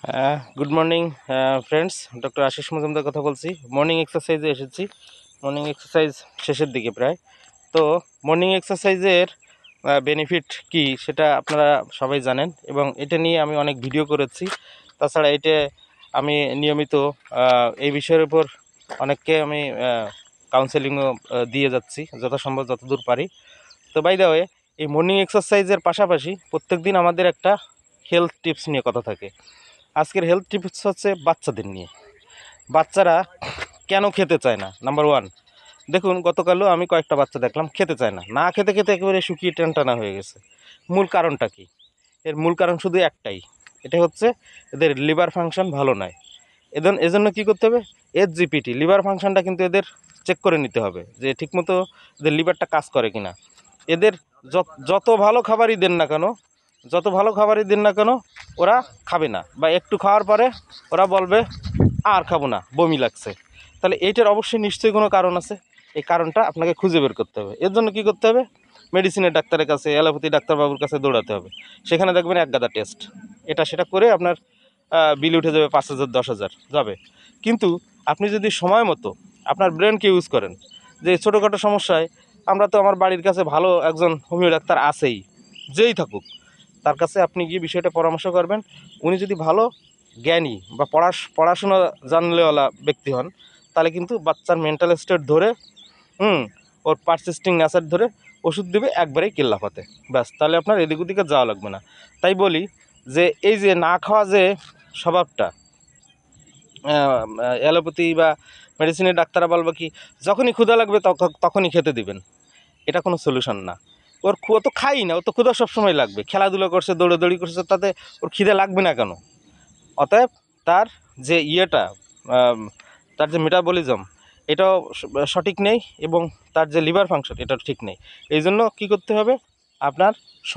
good morning friends doctor आशीष मजुमदार कथा बोलছি morning एक्सारसाइजे এসেছি morning exercise শেষের দিকে প্রায় তো মর্নিং এক্সারসাইজের বেনিফিট কি সেটা আপনারা সবাই জানেন এবং এটা নিয়ে আমি অনেক ভিডিও করেছি তাছাড়া এটা আমি নিয়মিত এই বিষয়ের উপর অনেককে আমি কাউন্সেলিংও দিয়ে যাচ্ছি যথাসম্ভব যতদূর পারি তো বাই দ্য ওয়ে এই মর্নিং এক্সারসাইজের পাশাপাশি প্রত্যেকদিন আমাদের একটা হেলথ টিপস নিয়ে কথা থাকে আজকের হেলথ টিপস হচ্ছে বাচ্চাদের নিয়ে বাচ্চারা কেন খেতে চায় না নাম্বার ওয়ান দেখুন গতকালও আমি কয়েকটা বাচ্চা দেখলাম খেতে চায় না না খেতে খেতে একেবারে শুকিয়ে টানা হয়ে গেছে মূল কারণটা কি এর মূল কারণ শুধু একটাই এটা হচ্ছে এদের লিভার ফাংশন ভালো নয় এজন্য কী করতে হবে এসজিপিটি লিভার ফাংশনটা কিন্তু এদের চেক করে নিতে হবে যে ঠিকমতো এদের লিভারটা কাজ করে কিনা এদের যত ভালো খাবারই দেন না কেন ওরা খাবে না বা একটু খাওয়ার পরে ওরা বলবে আর খাবো না বমি লাগছে তাহলে এইটার অবশ্যই নিশ্চয়ই কোনো কারণ আছে এই কারণটা আপনাকে খুঁজে বের করতে হবে এর জন্য কী করতে হবে মেডিসিনের ডাক্তারের কাছে অ্যালোপ্যাথি ডাক্তারবাবুর কাছে দৌড়াতে হবে সেখানে দেখবেন এক গাদা টেস্ট এটা সেটা করে আপনার বিল উঠে যাবে 5,000 10,000 যাবে কিন্তু আপনি যদি সময় মতো আপনার ব্রেনকে ইউজ করেন যে ছোটোখাটো সমস্যায় আমরা তো আমার বাড়ির কাছে ভালো একজন হোমিও ডাক্তার আছেই যেই থাকুক তার কাছে আপনি গিয়ে বিষয়টা পরামর্শ করবেন উনি যদি ভালো জ্ঞানী বা পড়াশোনা জানলেওয়ালা ব্যক্তি হন তাহলে কিন্তু বাচ্চার মেন্টাল স্টেট ধরে ওর পারসিস্টিং নেচার ধরে ওষুধ দেবে একবারেই কেল্লাফাতে ব্যাস তাহলে আপনার এদিক ওদিকে যাওয়া লাগবে না তাই বলি যে এই যে না খাওয়া যে স্বভাবটা অ্যালোপ্যাথি বা মেডিসিনের ডাক্তাররা বলবে কি যখনই ক্ষুধা লাগবে তখনই খেতে দিবেন এটা কোনো সলিউশন না ও তো খাই না ও তো ক্ষুধা সবসময় লাগবে খেলাধুলা করছে দৌড়াদৌড়ি করছে তাতে ওর খিদে লাগবে না কেন অতএব তার যে তার যে মেটাবলিজম এটাও সঠিক নেই এবং তার যে লিভার ফাংশন এটাও ঠিক নেই এই জন্য কী করতে হবে আপনার